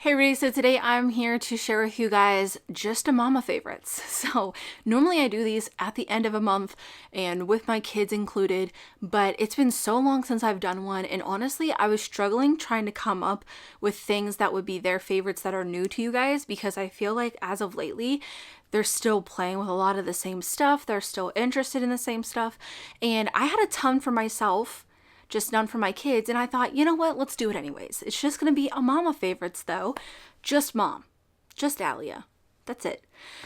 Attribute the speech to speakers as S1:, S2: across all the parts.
S1: Hey everybody, so today I'm here to share with you guys just a mama favorites. So normally I do these at the end of a month and with my kids included, but it's been so long since I've done one, and honestly I was struggling trying to come up with things that would be their favorites that are new to you guys, because I feel like as of lately they're still playing with a lot of the same stuff, they're still interested in the same stuff, and I had a ton for myself, just none for my kids, and I thought, you know what, let's do it anyways. It's just gonna be a mama favorites though, just mom, just Alia, that's it.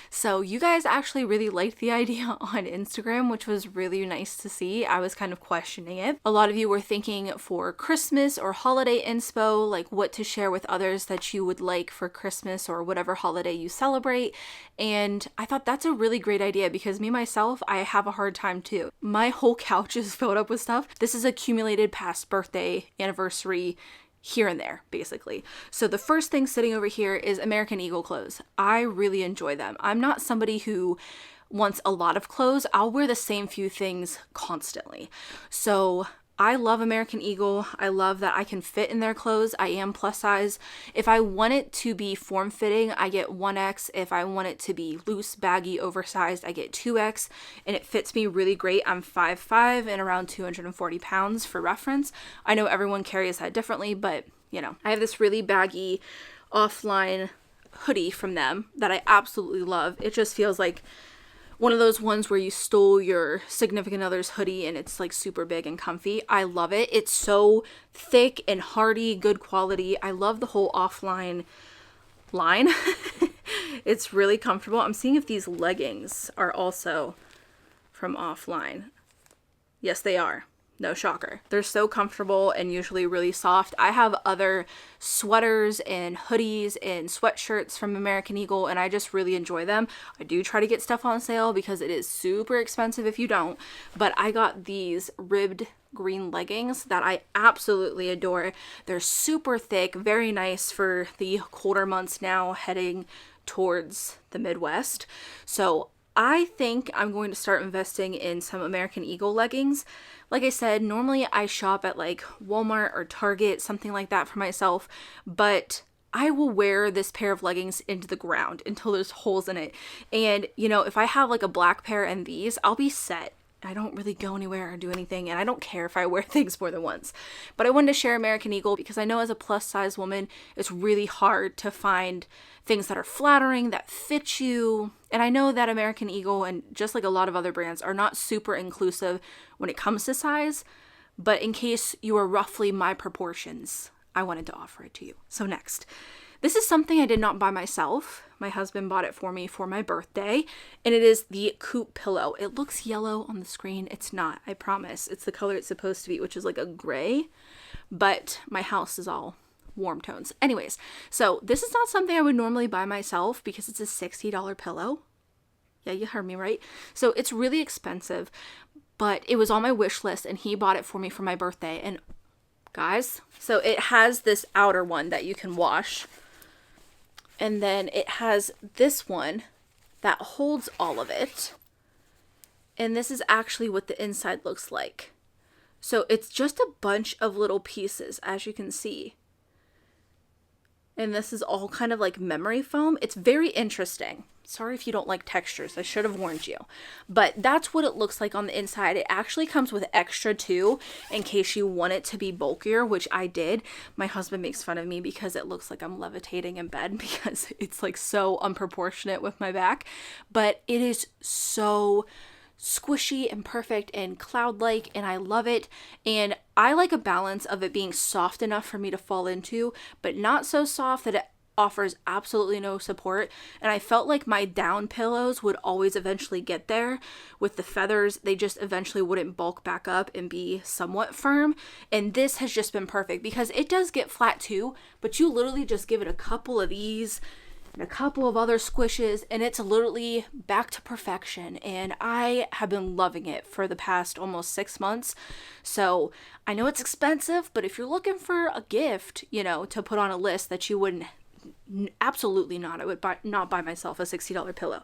S1: So you guys actually really liked the idea on Instagram, which was really nice to see. I was kind of questioning it. A lot of you were thinking for Christmas or holiday inspo, like what to share with others that you would like for Christmas or whatever holiday you celebrate. And I thought that's a really great idea because me, myself, I have a hard time too. My whole couch is filled up with stuff. This is accumulated past birthday, anniversary, here and there, basically. So the first thing sitting over here is American Eagle clothes. I really enjoy them. I'm not somebody who wants a lot of clothes. I'll wear the same few things constantly. So I love American Eagle. I love that I can fit in their clothes. I am plus size. If I want it to be form-fitting, I get 1X. If I want it to be loose, baggy, oversized, I get 2X, and it fits me really great. I'm 5'5" and around 240 pounds for reference. I know everyone carries that differently, but you know, I have this really baggy offline hoodie from them that I absolutely love. It just feels like one of those ones where you stole your significant other's hoodie and it's like super big and comfy. I love it. It's so thick and hardy, good quality. I love the whole offline line. It's really comfortable. I'm seeing if these leggings are also from offline. Yes, they are. No shocker. They're so comfortable and usually really soft. I have other sweaters and hoodies and sweatshirts from American Eagle, and I just really enjoy them. I do try to get stuff on sale because it is super expensive if you don't, but I got these ribbed green leggings that I absolutely adore. They're super thick, very nice for the colder months now heading towards the Midwest. So I think I'm going to start investing in some American Eagle leggings. Like I said, normally I shop at like Walmart or Target, something like that for myself, but I will wear this pair of leggings into the ground until there's holes in it. And you know, if I have like a black pair and these, I'll be set. I don't really go anywhere or do anything, and I don't care if I wear things more than once. But I wanted to share American Eagle because I know as a plus size woman, it's really hard to find things that are flattering, that fit you. And I know that American Eagle, and just like a lot of other brands, are not super inclusive when it comes to size. But in case you are roughly my proportions, I wanted to offer it to you. So next, this is something I did not buy myself. My husband bought it for me for my birthday, and it is the Coop Pillow. It looks yellow on the screen. It's not, I promise. It's the color it's supposed to be, which is like a gray, but my house is all warm tones. Anyways, so this is not something I would normally buy myself because it's a $60 pillow. Yeah, you heard me right. So it's really expensive, but it was on my wish list, and he bought it for me for my birthday. And guys, so it has this outer one that you can wash. And then it has this one that holds all of it. And this is actually what the inside looks like. So it's just a bunch of little pieces, as you can see. And this is all kind of like memory foam. It's very interesting. Sorry if you don't like textures. I should have warned you. But that's what it looks like on the inside. It actually comes with extra too, in case you want it to be bulkier, which I did. My husband makes fun of me because it looks like I'm levitating in bed because it's like so unproportionate with my back. But it is so squishy and perfect and cloud-like, and I love it. And I like a balance of it being soft enough for me to fall into, but not so soft that it offers absolutely no support. And I felt like my down pillows would always eventually get there with the feathers. They just eventually wouldn't bulk back up and be somewhat firm. And this has just been perfect because it does get flat too, but you literally just give it a couple of these and a couple of other squishes, and it's literally back to perfection. And I have been loving it for the past almost 6 months. So I know it's expensive, but if you're looking for a gift, you know, to put on a list that you wouldn't, absolutely not, I would not buy myself a $60 pillow.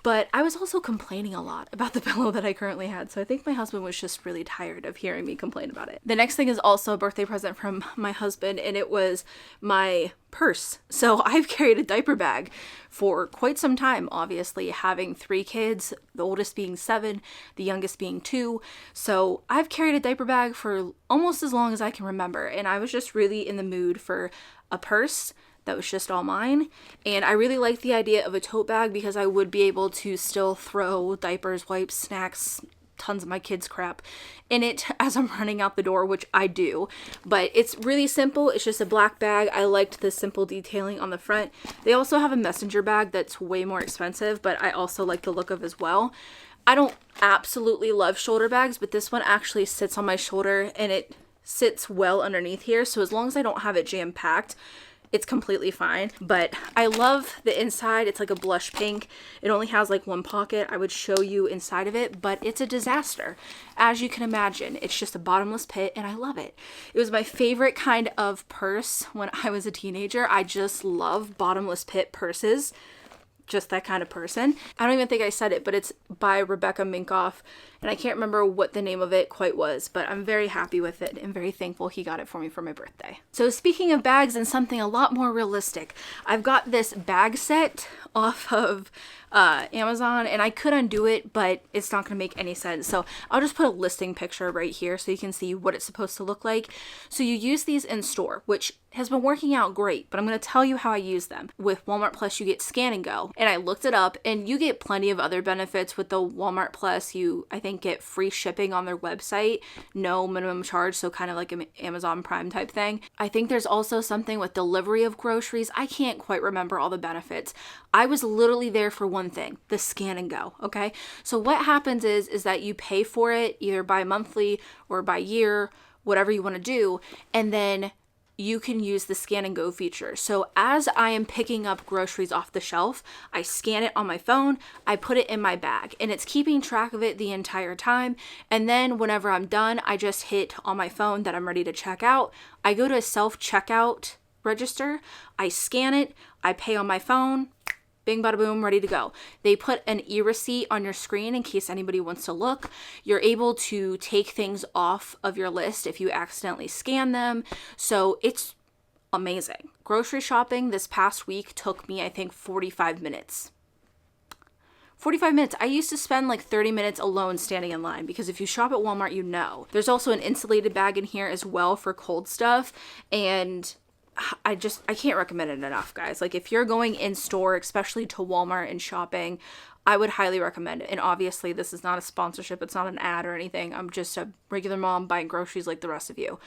S1: But I was also complaining a lot about the pillow that I currently had, so I think my husband was just really tired of hearing me complain about it. The next thing is also a birthday present from my husband, and it was my purse. So I've carried a diaper bag for quite some time, obviously, having 3 kids, the oldest being 7, the youngest being 2. So I've carried a diaper bag for almost as long as I can remember, and I was just really in the mood for a purse that was just all mine. And I really like the idea of a tote bag because I would be able to still throw diapers, wipes, snacks, tons of my kids' crap in it as I'm running out the door, which I do. But it's really simple. It's just a black bag. I liked the simple detailing on the front. They also have a messenger bag that's way more expensive, but I also like the look of as well. I don't absolutely love shoulder bags, but this one actually sits on my shoulder and it sits well underneath here. So as long as I don't have it jam-packed, it's completely fine. But I love the inside. It's like a blush pink. It only has like one pocket. I would show you inside of it, but it's a disaster. As you can imagine, it's just a bottomless pit and I love it. It was my favorite kind of purse when I was a teenager. I just love bottomless pit purses. Just that kind of person. I don't even think I said it, but it's by Rebecca Minkoff, and I can't remember what the name of it quite was, but I'm very happy with it and very thankful he got it for me for my birthday. So speaking of bags and something a lot more realistic, I've got this bag set off of Amazon, and I could undo it, but it's not going to make any sense. So I'll just put a listing picture right here so you can see what it's supposed to look like. So you use these in store, which has been working out great, but I'm going to tell you how I use them. With Walmart Plus, you get Scan and Go, and I looked it up, and you get plenty of other benefits with the Walmart Plus. You, I think, get free shipping on their website, no minimum charge, so kind of like an Amazon Prime type thing. I think there's also something with delivery of groceries. I can't quite remember all the benefits. I was literally there for one thing, the Scan and Go, okay? So what happens is that you pay for it either by monthly or by year, whatever you want to do, and then you can use the Scan and Go feature. So as I am picking up groceries off the shelf, I scan it on my phone, I put it in my bag, and it's keeping track of it the entire time. And then whenever I'm done, I just hit on my phone that I'm ready to check out. I go to a self-checkout register, I scan it, I pay on my phone, bing, bada, boom, ready to go. They put an e-receipt on your screen in case anybody wants to look. You're able to take things off of your list if you accidentally scan them. So it's amazing. Grocery shopping this past week took me, I think, 45 minutes. 45 minutes. I used to spend like 30 minutes alone standing in line because if you shop at Walmart, you know. There's also an insulated bag in here as well for cold stuff, and I can't recommend it enough, guys. Like if you're going in store, especially to Walmart and shopping, I would highly recommend it. And obviously this is not a sponsorship. It's not an ad or anything. I'm just a regular mom buying groceries like the rest of you.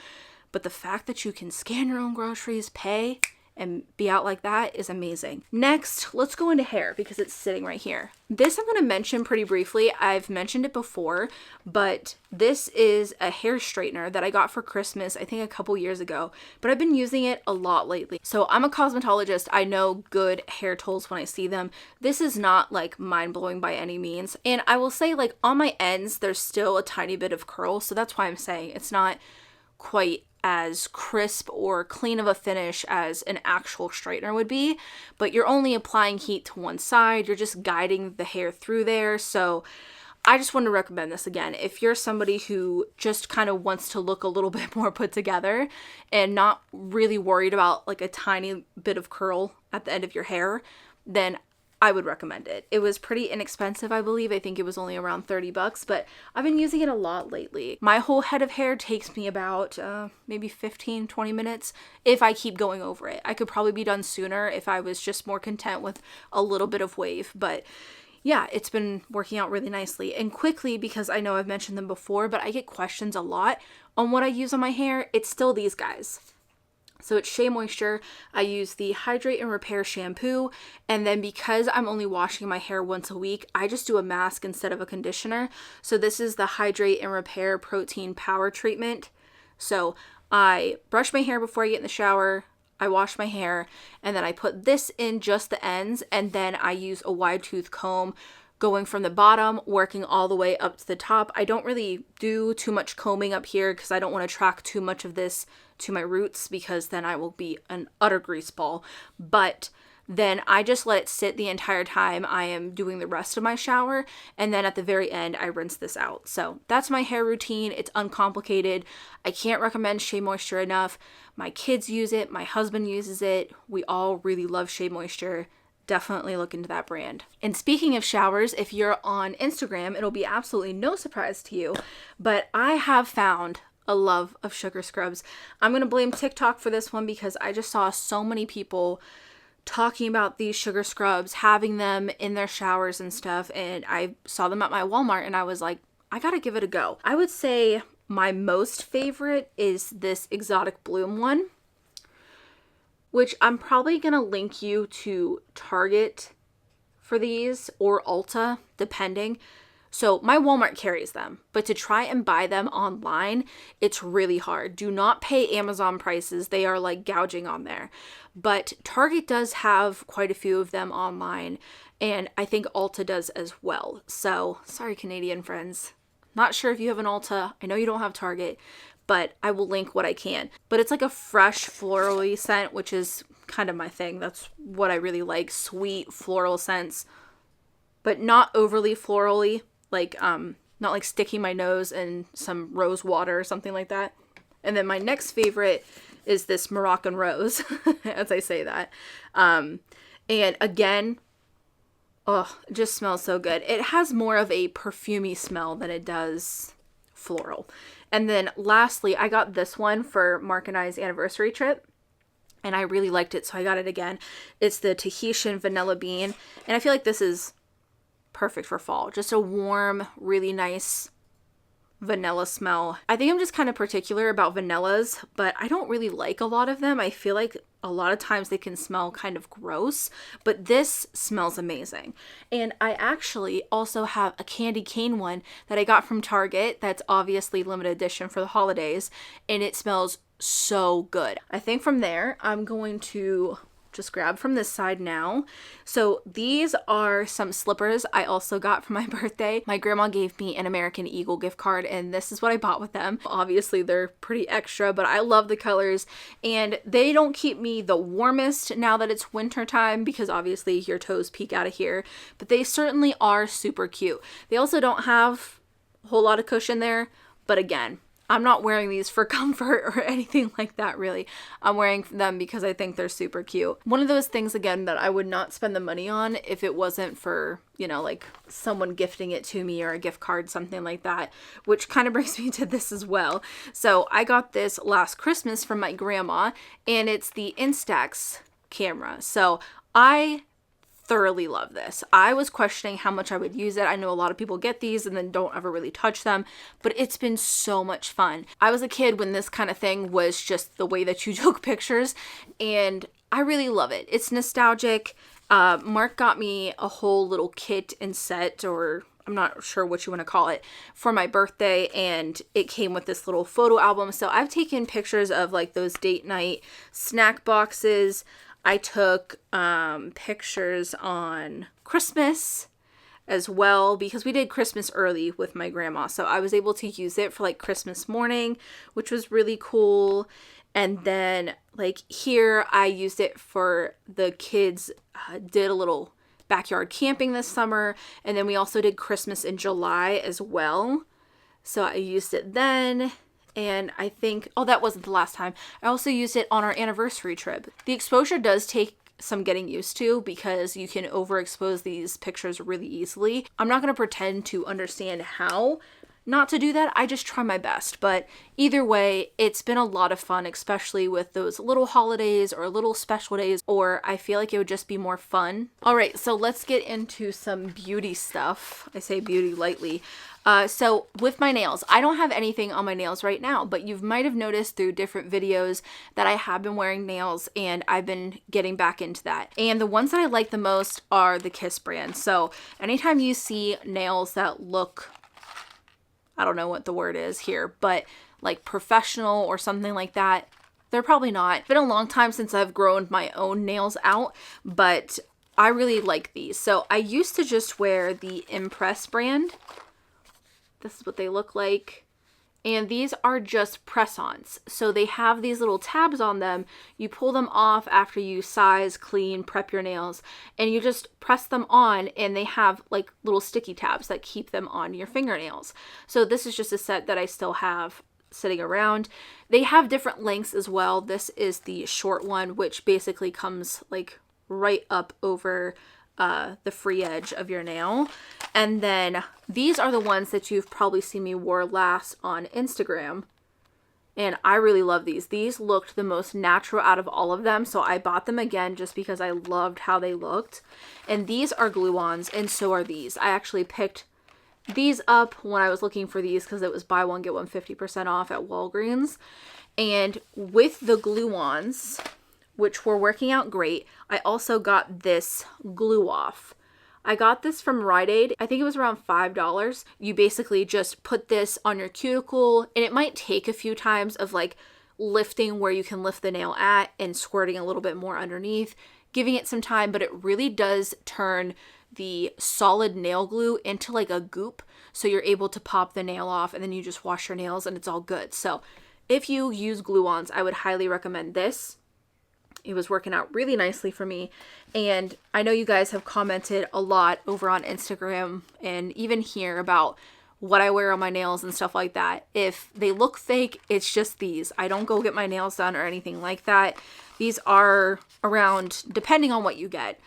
S1: But the fact that you can scan your own groceries, pay, and be out like that is amazing. Next, let's go into hair because it's sitting right here. This I'm going to mention pretty briefly. I've mentioned it before, but this is a hair straightener that I got for Christmas, I think a couple years ago, but I've been using it a lot lately. So I'm a cosmetologist. I know good hair tools when I see them. This is not like mind-blowing by any means. And I will say like on my ends, there's still a tiny bit of curl. So that's why I'm saying it's not quite as crisp or clean of a finish as an actual straightener would be, but you're only applying heat to one side. You're just guiding the hair through there. So I just want to recommend this again. If you're somebody who just kind of wants to look a little bit more put together and not really worried about like a tiny bit of curl at the end of your hair, then I would recommend it. It was pretty inexpensive, I believe. I think it was only around $30, but I've been using it a lot lately. My whole head of hair takes me about maybe 15, 20 minutes if I keep going over it. I could probably be done sooner if I was just more content with a little bit of wave, but yeah, it's been working out really nicely. And quickly, because I know I've mentioned them before, but I get questions a lot on what I use on my hair. It's still these guys. So it's Shea Moisture. I use the Hydrate and Repair shampoo, and then because I'm only washing my hair once a week, I just do a mask instead of a conditioner. So this is the Hydrate and Repair Protein Power Treatment. So I brush my hair before I get in the shower, I wash my hair, and then I put this in just the ends, and then I use a wide tooth comb going from the bottom, working all the way up to the top. I don't really do too much combing up here because I don't want to track too much of this to my roots because then I will be an utter grease ball. But then I just let it sit the entire time I am doing the rest of my shower, and then at the very end I rinse this out. So that's my hair routine. It's uncomplicated. I can't recommend Shea Moisture enough. My kids use it, my husband uses it. We all really love Shea Moisture. Definitely look into that brand. And speaking of showers, if you're on Instagram, it'll be absolutely no surprise to you, but I have found a love of sugar scrubs. I'm going to blame TikTok for this one because I just saw so many people talking about these sugar scrubs, having them in their showers and stuff, and I saw them at my Walmart and I was like, I gotta give it a go. I would say my most favorite is this Exotic Bloom one, which I'm probably gonna link you to Target for these or Ulta, depending. So my Walmart carries them, but to try and buy them online, it's really hard. Do not pay Amazon prices. They are like gouging on there. But Target does have quite a few of them online, and I think Ulta does as well. So sorry, Canadian friends. Not sure if you have an Ulta. I know you don't have Target, but I will link what I can. But it's like a fresh florally scent, which is kind of my thing. That's what I really like. Sweet floral scents, but not overly florally. Like, not like sticking my nose in some rose water or something like that. And then my next favorite is this Moroccan Rose, as I say that. And again, oh, it just smells so good. It has more of a perfumey smell than it does floral. And then lastly, I got this one for Mark and I's anniversary trip, and I really liked it, so I got it again. It's the Tahitian Vanilla Bean, and I feel like this is perfect for fall. Just a warm, really nice vanilla smell. I think I'm just kind of particular about vanillas, but I don't really like a lot of them. I feel like a lot of times they can smell kind of gross, but this smells amazing. And I actually also have a candy cane one that I got from Target that's obviously limited edition for the holidays, and it smells so good. I think from there, I'm going to just grab from this side now. So these are some slippers I also got for my birthday. My grandma gave me an American Eagle gift card, and this is what I bought with them. Obviously they're pretty extra, but I love the colors, and they don't keep me the warmest now that it's winter time because obviously your toes peek out of here, but they certainly are super cute. They also don't have a whole lot of cushion there, but again, I'm not wearing these for comfort or anything like that, really. I'm wearing them because I think they're super cute. One of those things, again, that I would not spend the money on if it wasn't for, you know, like someone gifting it to me or a gift card, something like that, which kind of brings me to this as well. So I got this last Christmas from my grandma, and it's the Instax camera. So I thoroughly love this. I was questioning how much I would use it. I know a lot of people get these and then don't ever really touch them, but it's been so much fun. I was a kid when this kind of thing was just the way that you took pictures, and I really love it. It's nostalgic. Mark got me a whole little kit and set, or I'm not sure what you want to call it, for my birthday, and it came with this little photo album. So I've taken pictures of like those date night snack boxes. I took pictures on Christmas as well because we did Christmas early with my grandma. So I was able to use it for like Christmas morning, which was really cool. And then like here I used it for the kids, did a little backyard camping this summer. And then we also did Christmas in July as well. So I used it then. And I think, oh, that wasn't the last time. I also used it on our anniversary trip. The exposure does take some getting used to because you can overexpose these pictures really easily. I'm not going to pretend to understand how not to do that. I just try my best. But either way, it's been a lot of fun, especially with those little holidays or little special days, or I feel like it would just be more fun. All right, so let's get into some beauty stuff. I say beauty lightly. So with my nails, I don't have anything on my nails right now, but you might have noticed through different videos that I have been wearing nails, and I've been getting back into that. And the ones that I like the most are the Kiss brand. So anytime you see nails that look, I don't know what the word is here, but like professional or something like that, they're probably not. It's been a long time since I've grown my own nails out, but I really like these. So I used to just wear the Impress brand. This is what they look like. And these are just press-ons. So they have these little tabs on them. You pull them off after you size, clean, prep your nails, and you just press them on, and they have like little sticky tabs that keep them on your fingernails. So this is just a set that I still have sitting around. They have different lengths as well. This is the short one, which basically comes like right up over the free edge of your nail. And then these are the ones that you've probably seen me wear last on Instagram. And I really love these. These looked the most natural out of all of them. So I bought them again just because I loved how they looked. And these are glue-ons, and so are these. I actually picked these up when I was looking for these because it was buy one, get one 50% off at Walgreens. And with the glue-ons, which were working out great, I also got this glue off. I got this from Rite Aid. I think it was around $5. You basically just put this on your cuticle, and it might take a few times of like lifting where you can lift the nail at and squirting a little bit more underneath, giving it some time, but it really does turn the solid nail glue into like a goop. So you're able to pop the nail off and then you just wash your nails and it's all good. So if you use glue-ons, I would highly recommend this. It was working out really nicely for me. And I know you guys have commented a lot over on Instagram and even here about what I wear on my nails and stuff like that. If they look fake, it's just these. I don't go get my nails done or anything like that. These are around, depending on what you get,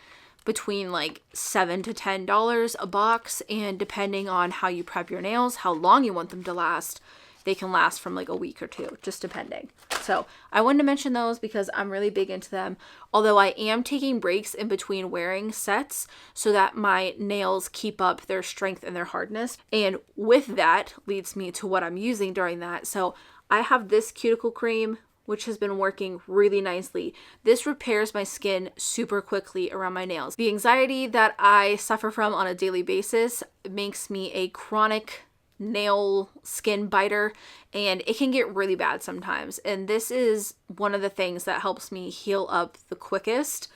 S1: between like $7 to $10 a box. And depending on how you prep your nails, how long you want them to last, they can last from like a week or two, just depending. So I wanted to mention those because I'm really big into them. Although I am taking breaks in between wearing sets so that my nails keep up their strength and their hardness. And with that leads me to what I'm using during that. So I have this Cuticle Cream, which has been working really nicely. This repairs my skin super quickly around my nails. The anxiety that I suffer from on a daily basis makes me a chronic nail skin biter, and it can get really bad sometimes. And this is one of the things that helps me heal up the quickest.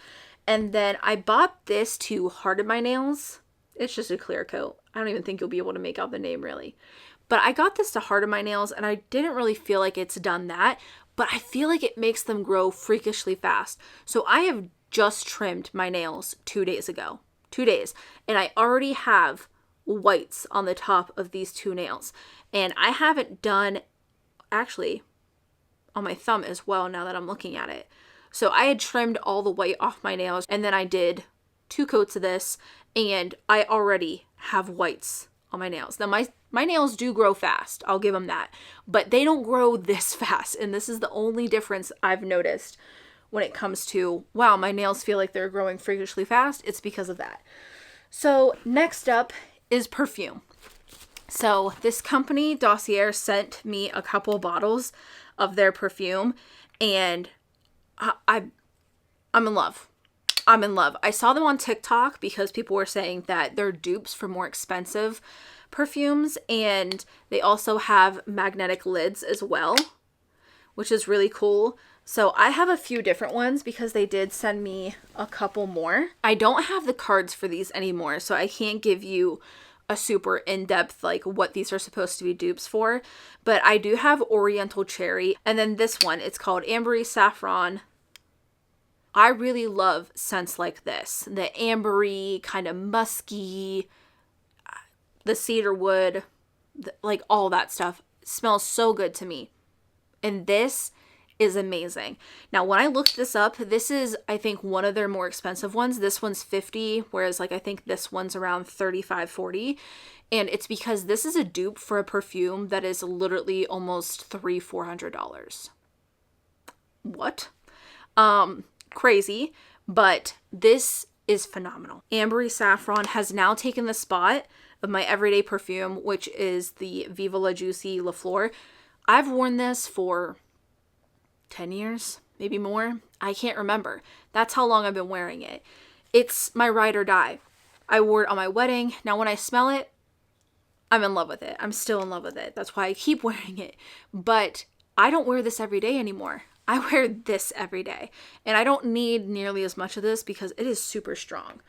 S1: And then I bought this to harden my nails. It's just a clear coat. I don't even think you'll be able to make out the name really. But I got this to harden my nails and I didn't really feel like it's done that, but I feel like it makes them grow freakishly fast. So I have just trimmed my nails 2 days ago. 2 days. And I already have whites on the top of these two nails. And I haven't done, actually, on my thumb as well now that I'm looking at it. So I had trimmed all the white off my nails and then I did 2 coats of this and I already have whites on my nails. Now my nails do grow fast, I'll give them that, but they don't grow this fast. And this is the only difference I've noticed when it comes to, wow, my nails feel like they're growing freakishly fast. It's because of that. So next up is perfume. So this company, Dossier, sent me a couple bottles of their perfume and I'm in love. I'm in love. I saw them on TikTok because people were saying that they're dupes for more expensive perfumes, and they also have magnetic lids as well, which is really cool. So I have a few different ones because they did send me a couple more. I don't have the cards for these anymore, so I can't give you a super in-depth like what these are supposed to be dupes for, but I do have Oriental Cherry, and then this one, it's called Ambery Saffron. I really love scents like this, the ambery, kind of musky, the cedar wood, like all that stuff smells so good to me. And this is amazing. Now, when I looked this up, this is, I think, one of their more expensive ones. This one's $50, whereas like I think this one's around $35, $40. And it's because this is a dupe for a perfume that is literally almost $300-$400. What? Crazy, but this is phenomenal. Ambery Saffron has now taken the spot of my everyday perfume, which is the Viva La Juicy La Flor. I've worn this for 10 years, maybe more. I can't remember. That's how long I've been wearing it. It's my ride or die. I wore it on my wedding. Now when I smell it, I'm in love with it. I'm still in love with it. That's why I keep wearing it. But I don't wear this every day anymore. I wear this every day. And I don't need nearly as much of this because it is super strong.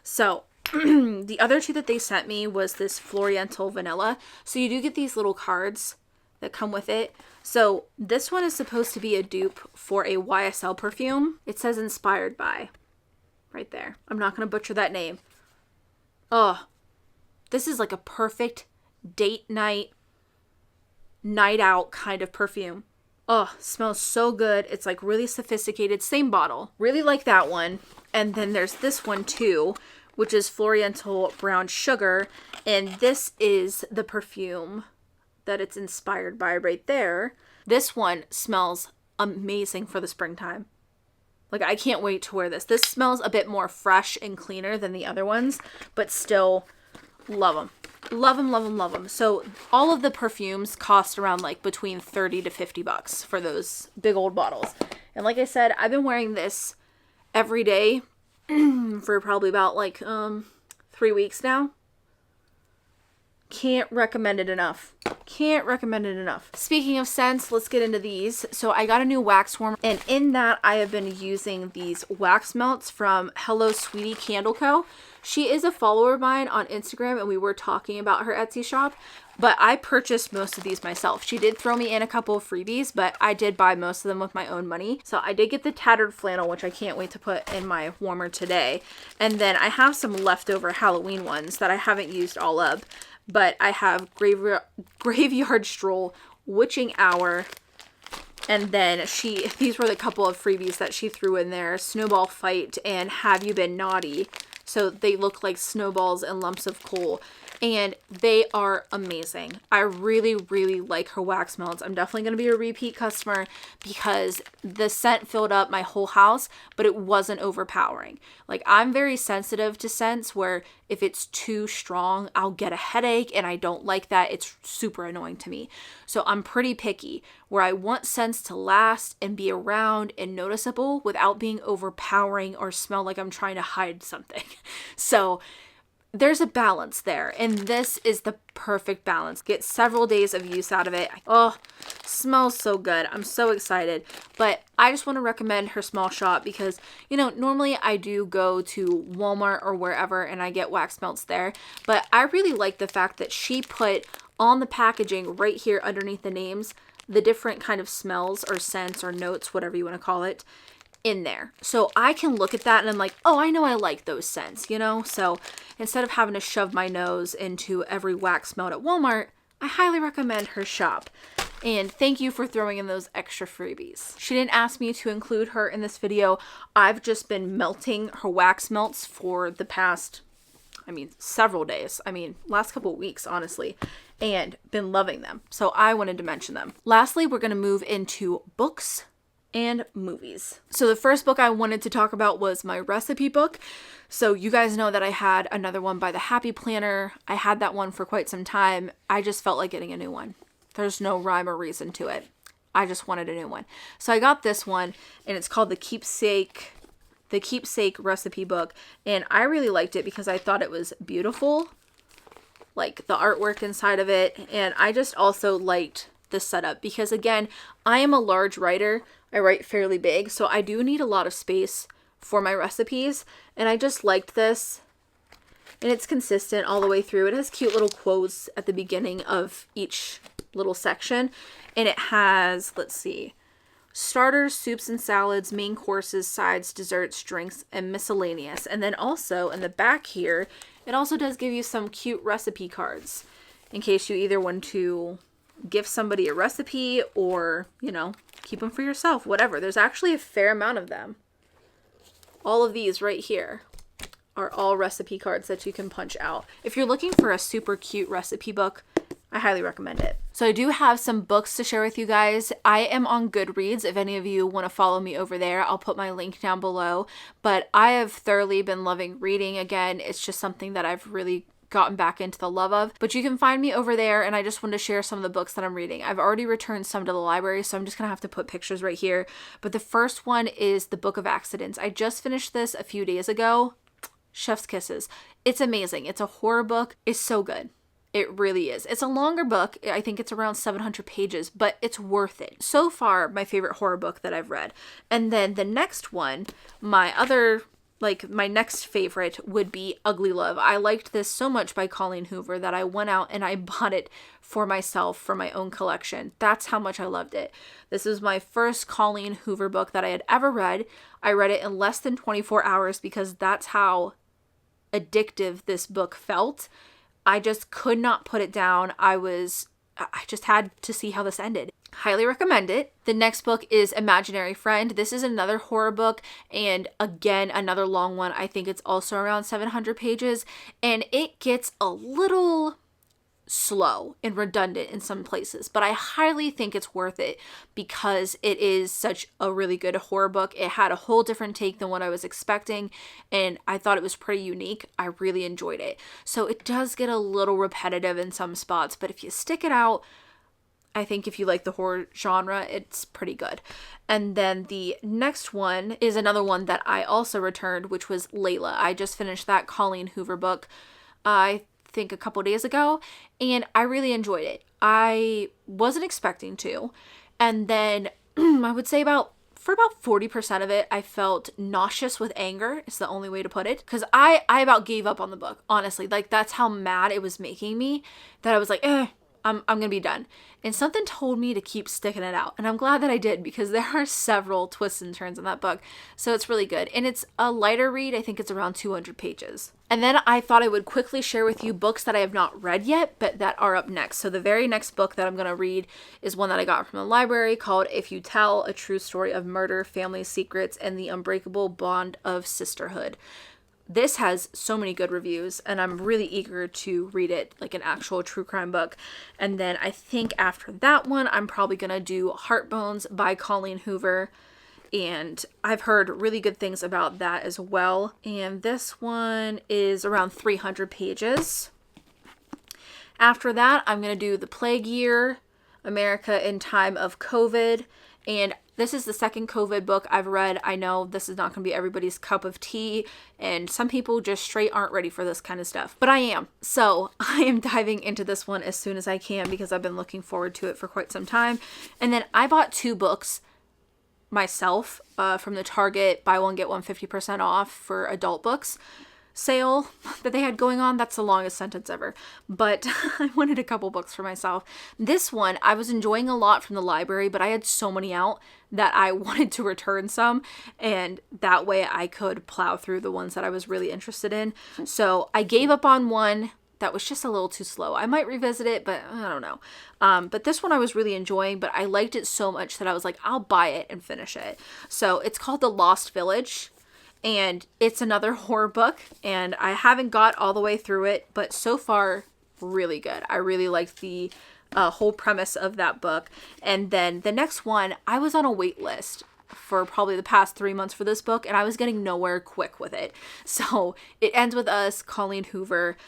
S1: So the other two that they sent me was this Floriantel Vanilla. So you do get these little cards that come with it. So this one is supposed to be a dupe for a YSL perfume. It says inspired by right there. I'm not going to butcher that name. Oh, this is like a perfect date night out kind of perfume. Oh, smells so good. It's like really sophisticated. Same bottle. Really like that one. And then there's this one too, which is Floriantel Brown Sugar. And this is the perfume that it's inspired by right there. This one smells amazing for the springtime. Like, I can't wait to wear this. This smells a bit more fresh and cleaner than the other ones, but still love them. Love them, love them, love them. So all of the perfumes cost around like between 30 to 50 bucks for those big old bottles. And like I said, I've been wearing this every day for probably about like 3 weeks now. Can't recommend it enough. Can't recommend it enough. Speaking of scents, let's get into these. So I got a new wax warmer, and in that I have been using these wax melts from Hello Sweetie Candle Co. She is a follower of mine on Instagram, and we were talking about her Etsy shop, but I purchased most of these myself. She did throw me in a couple of freebies, but I did buy most of them with my own money. So I did get the tattered flannel, which I can't wait to put in my warmer today. And then I have some leftover Halloween ones that I haven't used all of, but I have Graveyard Stroll, Witching Hour, and then these were the couple of freebies that she threw in there, Snowball Fight and Have You Been Naughty. So they look like snowballs and lumps of coal, and they are amazing. I really, really like her wax melts. I'm definitely going to be a repeat customer because the scent filled up my whole house, but it wasn't overpowering. Like, I'm very sensitive to scents where if it's too strong, I'll get a headache, and I don't like that. It's super annoying to me. So I'm pretty picky where I want scents to last and be around and noticeable without being overpowering or smell like I'm trying to hide something. So there's a balance there, and this is the perfect balance. Get several days of use out of it. Oh, smells so good. I'm so excited. But I just want to recommend her small shop because, you know, normally I do go to Walmart or wherever and I get wax melts there. But I really like the fact that she put on the packaging right here underneath the names the different kind of smells or scents or notes, whatever you want to call it, in there. So I can look at that and I'm like, oh, I know I like those scents, you know? So instead of having to shove my nose into every wax melt at Walmart, I highly recommend her shop. And thank you for throwing in those extra freebies. She didn't ask me to include her in this video. I've just been melting her wax melts for the past, several days. Last couple of weeks, honestly, and been loving them. So I wanted to mention them. Lastly, we're going to move into books and movies. So the first book I wanted to talk about was my recipe book. So you guys know that I had another one by the Happy Planner. I had that one for quite some time. I just felt like getting a new one. There's no rhyme or reason to it. I just wanted a new one. So I got this one, and it's called the Keepsake recipe book. And I really liked it because I thought it was beautiful, like the artwork inside of it. And I just also liked the setup because, again, I am a large writer. I write fairly big, so I do need a lot of space for my recipes, and I just liked this, and it's consistent all the way through. It has cute little quotes at the beginning of each little section, and it has, let's see, starters, soups and salads, main courses, sides, desserts, drinks, and miscellaneous. And then also in the back here, it also does give you some cute recipe cards in case you either want to give somebody a recipe or, you know, keep them for yourself, whatever. There's actually a fair amount of them. All of these right here are all recipe cards that you can punch out. If you're looking for a super cute recipe book, I highly recommend it. So I do have some books to share with you guys. I am on Goodreads. If any of you want to follow me over there, I'll put my link down below. But I have thoroughly been loving reading again. It's just something that I've really gotten back into the love of, but you can find me over there, and I just wanted to share some of the books that I'm reading. I've already returned some to the library, so I'm just gonna have to put pictures right here, but the first one is The Book of Accidents. I just finished this a few days ago. Chef's kisses. It's amazing. It's a horror book. It's so good. It really is. It's a longer book. I think it's around 700 pages, but it's worth it. So far, my favorite horror book that I've read. And then the next one, my other like my next favorite would be Ugly Love. I liked this so much by Colleen Hoover that I went out and I bought it for myself for my own collection. That's how much I loved it. This is my first Colleen Hoover book that I had ever read. I read it in less than 24 hours because that's how addictive this book felt. I just could not put it down. I just had to see how this ended. Highly recommend it. The next book is Imaginary Friend. This is another horror book, and again, another long one. I think it's also around 700 pages, and it gets a little slow and redundant in some places, but I highly think it's worth it because it is such a really good horror book. It had a whole different take than what I was expecting, and I thought it was pretty unique. I really enjoyed it. So it does get a little repetitive in some spots, but if you stick it out, I think if you like the horror genre, it's pretty good. And then the next one is another one that I also returned, which was Layla. I just finished that Colleen Hoover book, I think a couple days ago, and I really enjoyed it. I wasn't expecting to. And then I would say for about 40% of it, I felt nauseous with anger. It's the only way to put it. Because I about gave up on the book, honestly. Like, that's how mad it was making me that I was like, I'm gonna be done. And something told me to keep sticking it out. And I'm glad that I did because there are several twists and turns in that book. So it's really good. And it's a lighter read. I think it's around 200 pages. And then I thought I would quickly share with you books that I have not read yet, but that are up next. So the very next book that I'm going to read is one that I got from the library called If You Tell, A True Story of Murder, Family Secrets, and the Unbreakable Bond of Sisterhood. This has so many good reviews, and I'm really eager to read it, like an actual true crime book. And then I think after that one, I'm probably going to do Heartbones by Colleen Hoover. And I've heard really good things about that as well. And this one is around 300 pages. After that, I'm going to do The Plague Year, America in Time of COVID. And this is the second COVID book I've read. I know this is not going to be everybody's cup of tea, and some people just straight aren't ready for this kind of stuff. But I am. So I am diving into this one as soon as I can because I've been looking forward to it for quite some time. And then I bought 2 books myself from the Target buy one get one 50% off for adult books sale that they had going on. That's the longest sentence ever, but I wanted a couple books for myself. This one I was enjoying a lot from the library, but I had so many out that I wanted to return some, and that way I could plow through the ones that I was really interested in. So I gave up on one that was just a little too slow. I might revisit it, but I don't know. But this one I was really enjoying, but I liked it so much that I was like, I'll buy it and finish it. So it's called The Lost Village, and it's another horror book, and I haven't got all the way through it, but so far, really good. I really liked the whole premise of that book. And then the next one, I was on a wait list for probably the past 3 months for this book, and I was getting nowhere quick with it. So It Ends With Us, Colleen Hoover.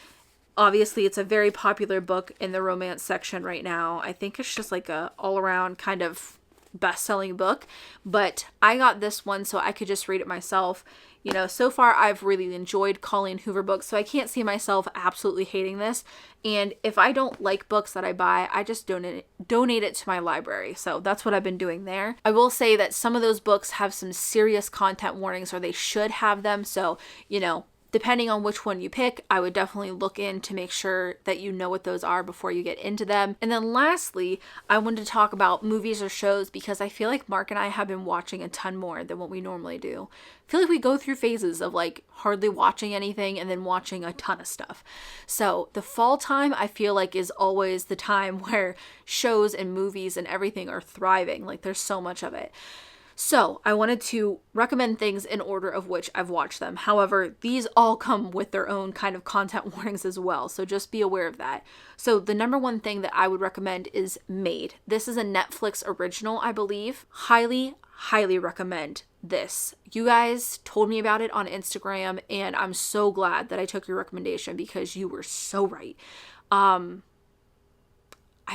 S1: Obviously, it's a very popular book in the romance section right now. I think it's just like a all-around kind of best-selling book, but I got this one so I could just read it myself. You know, so far I've really enjoyed Colleen Hoover books, so I can't see myself absolutely hating this. And if I don't like books that I buy, I just donate it to my library. So that's what I've been doing there. I will say that some of those books have some serious content warnings, or they should have them. So, you know, depending on which one you pick, I would definitely look in to make sure that you know what those are before you get into them. And then lastly, I wanted to talk about movies or shows because I feel like Mark and I have been watching a ton more than what we normally do. I feel like we go through phases of like hardly watching anything and then watching a ton of stuff. So the fall time I feel like is always the time where shows and movies and everything are thriving. Like there's so much of it. So I wanted to recommend things in order of which I've watched them. However, these all come with their own kind of content warnings as well. So just be aware of that. So the number one thing that I would recommend is Maid. This is a Netflix original, I believe. Highly, highly recommend this. You guys told me about it on Instagram, and I'm so glad that I took your recommendation because you were so right. I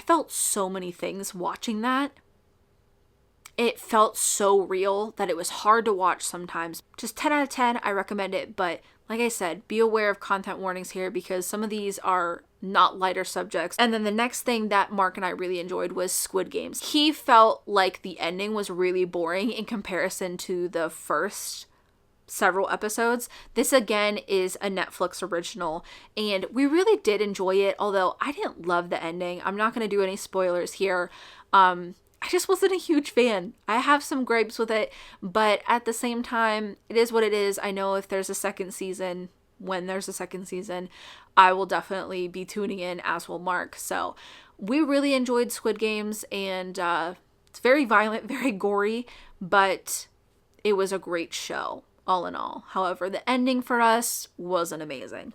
S1: felt so many things watching that. It felt so real that it was hard to watch sometimes. Just 10 out of 10, I recommend it. But like I said, be aware of content warnings here because some of these are not lighter subjects. And then the next thing that Mark and I really enjoyed was Squid Games. He felt like the ending was really boring in comparison to the first several episodes. This again is a Netflix original, and we really did enjoy it, although I didn't love the ending. I'm not going to do any spoilers here. I just wasn't a huge fan. I have some gripes with it, but at the same time, it is what it is. I know if there's a second season, when there's a second season, I will definitely be tuning in, as will Mark. So we really enjoyed Squid Games, and it's very violent, very gory, but it was a great show, all in all. However, the ending for us wasn't amazing.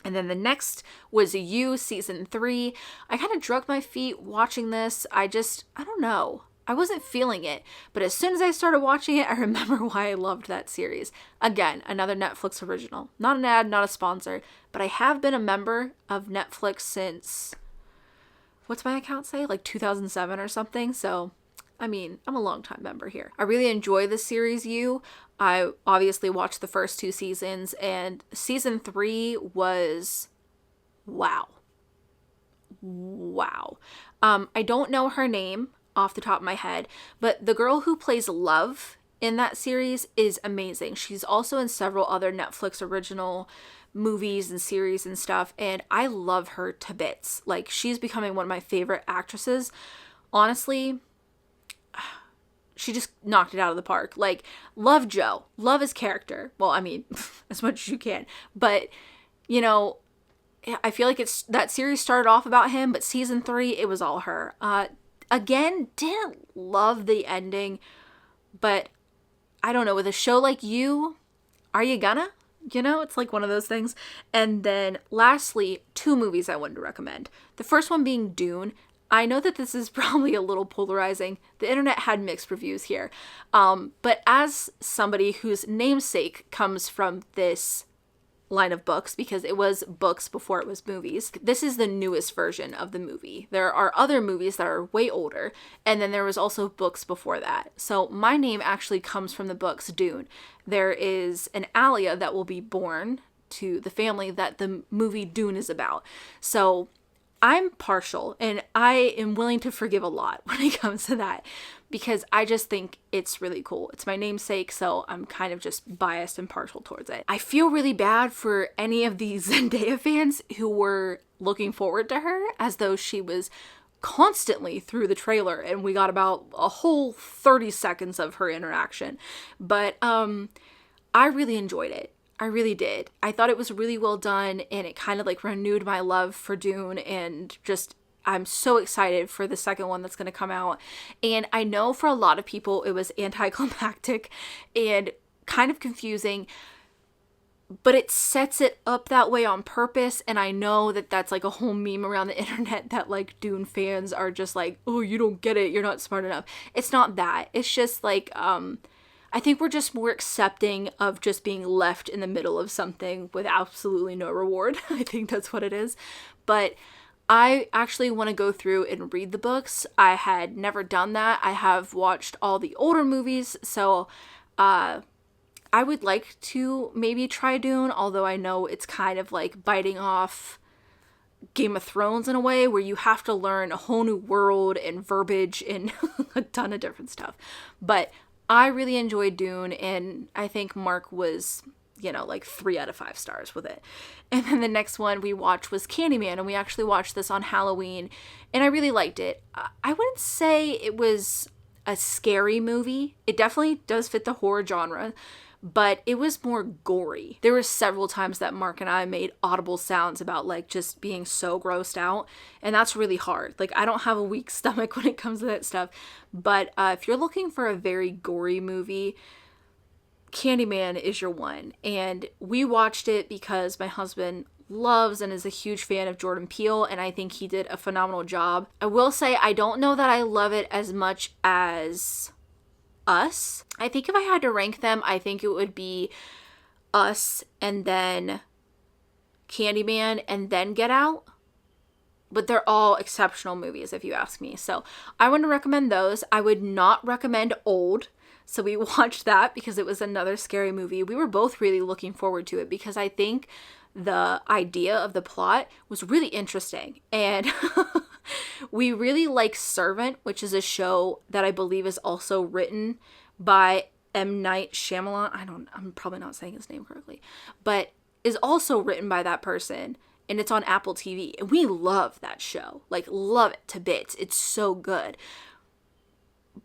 S1: And then the next was You, season 3. I kind of drug my feet watching this. I don't know. I wasn't feeling it. But as soon as I started watching it, I remember why I loved that series. Again, another Netflix original. Not an ad, not a sponsor. But I have been a member of Netflix since, what's my account say? Like 2007 or something. So, I mean, I'm a long-time member here. I really enjoy the series You. I obviously watched the first 2 seasons, and season 3 was wow. I don't know her name off the top of my head, but the girl who plays Love in that series is amazing. She's also in several other Netflix original movies and series and stuff, and I love her to bits. Like, she's becoming one of my favorite actresses. Honestly, she just knocked it out of the park. Like, love Joe. Love his character. Well, I mean, as much as you can. But, you know, I feel like that series started off about him, but season 3, it was all her. Again, didn't love the ending, but I don't know, with a show like You, are you gonna? You know, it's like one of those things. And then lastly, 2 movies I wanted to recommend. The first one being Dune. I know that this is probably a little polarizing. The internet had mixed reviews here. But as somebody whose namesake comes from this line of books, because it was books before it was movies, this is the newest version of the movie. There are other movies that are way older, and then there was also books before that. So my name actually comes from the books Dune. There is an Alia that will be born to the family that the movie Dune is about. So I'm partial, and I am willing to forgive a lot when it comes to that, because I just think it's really cool. It's my namesake, so I'm kind of just biased and partial towards it. I feel really bad for any of these Zendaya fans who were looking forward to her, as though she was constantly through the trailer, and we got about a whole 30 seconds of her interaction. But I really enjoyed it. I really did. I thought it was really well done, and it kind of like renewed my love for Dune, and just I'm so excited for the second one that's going to come out. And I know for a lot of people it was anticlimactic and kind of confusing, but it sets it up that way on purpose. And I know that that's like a whole meme around the internet that like Dune fans are just like, oh, you don't get it, you're not smart enough. It's not that. It's just like I think we're just more accepting of just being left in the middle of something with absolutely no reward. I think that's what it is. But I actually want to go through and read the books. I had never done that. I have watched all the older movies, so I would like to maybe try Dune, although I know it's kind of like biting off Game of Thrones in a way, where you have to learn a whole new world and verbiage and a ton of different stuff. But I really enjoyed Dune, and I think Mark was, you know, like 3 out of 5 stars with it. And then the next one we watched was Candyman, and we actually watched this on Halloween, and I really liked it. I wouldn't say it was a scary movie. It definitely does fit the horror genre, but it was more gory. There were several times that Mark and I made audible sounds about like just being so grossed out, and that's really hard. Like, I don't have a weak stomach when it comes to that stuff, but if you're looking for a very gory movie, Candyman is your one. And we watched it because my husband loves and is a huge fan of Jordan Peele, and I think he did a phenomenal job. I will say I don't know that I love it as much as Us. I think if I had to rank them, I think it would be Us and then Candyman and then Get Out. But they're all exceptional movies if you ask me. So I want to recommend those. I would not recommend Old. So we watched that because it was another scary movie. We were both really looking forward to it because I think the idea of the plot was really interesting. And we really like Servant, which is a show that I believe is also written by M. Night Shyamalan. I'm probably not saying his name correctly, but is also written by that person, and it's on Apple TV. And we love that show. Like, love it to bits. It's so good.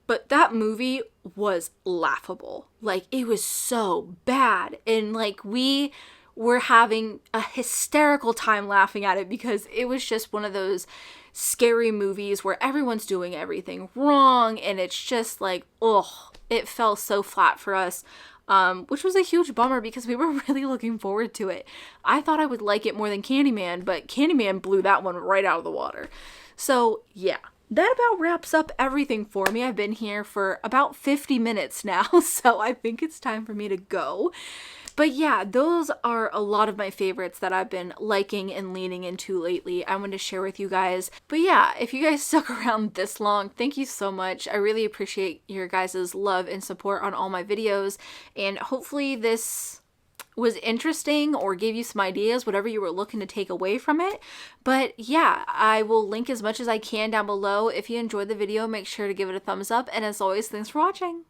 S1: But that movie was laughable. Like, it was so bad. And, like, we were having a hysterical time laughing at it because it was just one of those scary movies where everyone's doing everything wrong. And it's just like, ugh, it fell so flat for us. Which was a huge bummer because we were really looking forward to it. I thought I would like it more than Candyman, but Candyman blew that one right out of the water. So, yeah. That about wraps up everything for me. I've been here for about 50 minutes now, so I think it's time for me to go. But yeah, those are a lot of my favorites that I've been liking and leaning into lately. I wanted to share with you guys. But yeah, if you guys stuck around this long, thank you so much. I really appreciate your guys' love and support on all my videos. And hopefully this was interesting or gave you some ideas, whatever you were looking to take away from it. But yeah, I will link as much as I can down below. If you enjoyed the video, make sure to give it a thumbs up. And as always, thanks for watching.